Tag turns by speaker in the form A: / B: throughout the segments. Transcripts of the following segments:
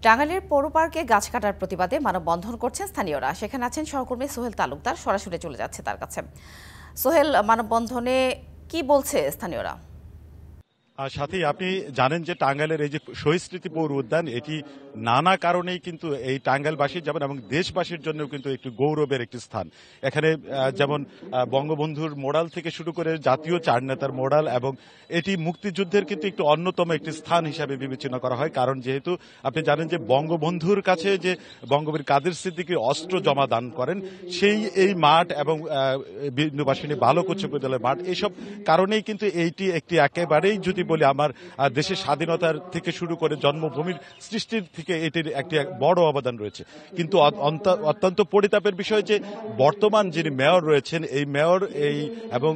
A: টাঙ্গাইলের পৌর পার্কে গাছ কাটার প্রতিবাদে মানববন্ধন করছেন স্থানীয়রা। সেখানে আছেন সহকর্মী সোহেল তালুকদার, সরাসরি চলে যাচ্ছে তার কাছে। সোহেল, মানববন্ধনে কি বলছে স্থানীয়রা?
B: সাথে আপনি জানেন যে টাঙ্গাইলের এই যে শহীদ স্মৃতি পৌর উদ্যান, এটি নানা কারণেই কিন্তু এই টাঙ্গাইলবাসীর যেমন এবং দেশবাসীর জন্য কিন্তু একটি গৌরবের একটি স্থান। এখানে যেমন বঙ্গবন্ধুর মোড়াল থেকে শুরু করে জাতীয় চার নেতার মোড়াল, এবং এটি মুক্তিযুদ্ধের কিন্তু একটি অন্যতম একটি স্থান হিসাবে বিবেচনা করা হয়। কারণ যেহেতু আপনি জানেন যে বঙ্গবন্ধুর কাছে যে বঙ্গবীর কাদের সিদ্দিকী অস্ত্র জমা দান করেন, সেই এই মাঠ এবং বিন্দুবাসিনী বালক উচ্চ বিদ্যালয় মাঠ, এইসব কারণেই কিন্তু এইটি একটি একেবারেই যদি বলি আমার দেশের স্বাধীনতার থেকে শুরু করে জন্মভূমির সৃষ্টির থেকে এটির একটি বড় অবদান রয়েছে। কিন্তু অত্যন্ত পরিতাপের বিষয় যে বর্তমান যিনি মেয়র রয়েছেন, এই মেয়র এবং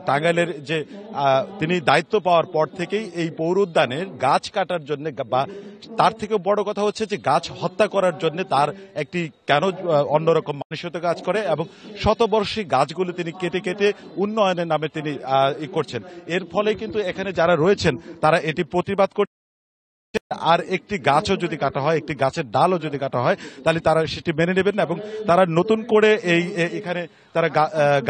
B: টাঙ্গাইলের যে তিনি দায়িত্ব পাওয়ার পর থেকেই এই পৌর উদ্যানের গাছ কাটার জন্য, বা তার থেকে বড় কথা হচ্ছে যে গাছ হত্যা করার জন্য তার একটি কেন অন্যরকম মানসিকতা কাজ করে, এবং শতবর্ষী গাছগুলো তিনি কেটে কেটে উন্নয়নের নামে তিনি করছেন। এর ফলে কিন্তু এখানে যারা রয়েছেন তারা এটি প্রতিবাদ করছে। আর একটি গাছও যদি কাটা হয়, একটি গাছের ডালও যদি কাটা হয়, তাহলে তারা সেটি মেনে নেবেন না, এবং তারা নতুন করে এখানে তারা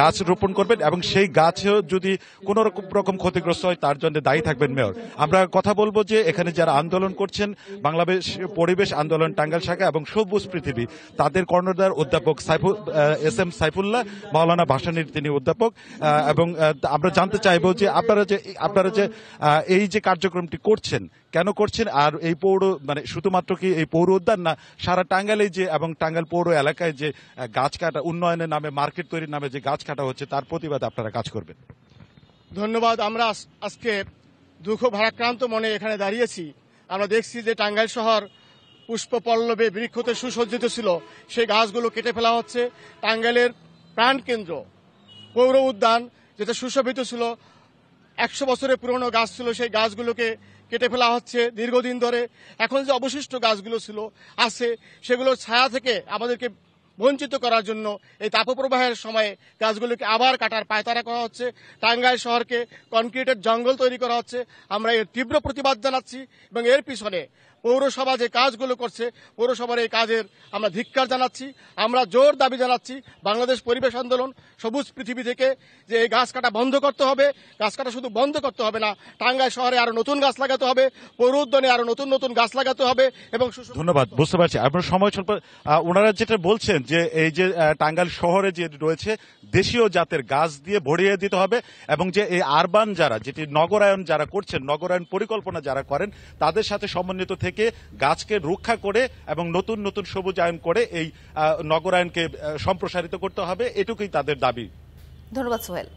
B: গাছ রোপণ করবেন, এবং সেই গাছেও যদি কোন রকম ক্ষতিগ্রস্ত হয় তার জন্য দায়ী থাকবেন মেয়র। আমরা কথা বলবো যে এখানে যারা আন্দোলন করছেন, বাংলাদেশ পরিবেশ আন্দোলন টাঙ্গাইল শাখা এবং সবুজ পৃথিবী, তাদের কর্ণধার অধ্যাপক এস এম সাইফুল্লাহ মাওলানা ভাসানীর তিনি অধ্যাপক, এবং আমরা জানতে চাইবো যে আপনারা যে এই যে কার্যক্রমটি করছেন কেন করছেন, আর এই পৌর শুধুমাত্র কি এই পৌর উদ্যান না, সারা টাঙ্গাইলে যে এবং টাঙ্গাইল পৌর এলাকায় যে গাছ কাটা উন্নয়নের নামে, মার্কেট তৈরির নামে যে গাছ কাটা হচ্ছে, তার প্রতিবাদে আপনারা কাজ করবেন।
C: ধন্যবাদ। আমরা আজকে দুঃখ ভারাক্রান্ত মনে এখানে দাঁড়িয়েছি। আমরা দেখছি যে টাঙ্গাইল শহর পুষ্প পল্লবে বৃক্ষতে সুসজ্জিত ছিল, সেই গাছগুলো কেটে ফেলা হচ্ছে। টাঙ্গাইলের প্রাণকেন্দ্র পৌর উদ্যান যেটা সুশোভিত ছিল, 100 বছরের পুরনো গাছ ছিল, সেই গাছগুলোকে কেটে ফেলা হচ্ছে দীর্ঘদিন ধরে। এখন যে অবশিষ্ট গাছগুলো ছিল আছে, সেগুলোর ছায়া থেকে আমাদেরকে বঞ্চিত করার জন্য এই তাপপ্রবাহের সময়ে গাছগুলোকে আবার কাটার পায়তারা করা হচ্ছে। টাঙ্গাইল শহরকে কনক্রিটের জঙ্গল তৈরি করা হচ্ছে। আমরা এর তীব্র প্রতিবাদ জানাচ্ছি, এবং এর পিছনে পৌরসভা যে কাজগুলো করছে, পৌরসভার এই কাজের আমরা ধিক্কার জানাচ্ছি। আমরা জোর দাবি জানাচ্ছি বাংলাদেশ পরিবেশ আন্দোলন সবুজ পৃথিবী থেকে যে এই গাছ কাটা বন্ধ করতে হবে। গাছ কাটা শুধু বন্ধ করতে হবে না, টাঙ্গাইল শহরে আরো নতুন গাছ লাগাতে হবে, পৌর উদ্যানে আরো নতুন নতুন গাছ লাগাতে হবে। এবং
B: ধন্যবাদ, বুঝতে পারছি আপনার সময় স্বল্প। ওনারা যেটা বলছেন যে এই যে টাঙ্গাইল শহরে যে রয়েছে দেশীয় জাতের গাছ দিয়ে ভরিয়ে দিতে হবে, এবং যে এই আরবান যারা যেটি নগরায়ন যারা করছেন, নগরায়ন পরিকল্পনা যারা করেন, তাদের সাথে সমন্বিত থেকে গাছকে রক্ষা করে এবং নতুন নতুন সবুজায়ন করে এই নগরায়নকে সম্প্রসারিত করতে হবে, এটুকুই তাদের দাবি।
A: ধন্যবাদ সোহেল।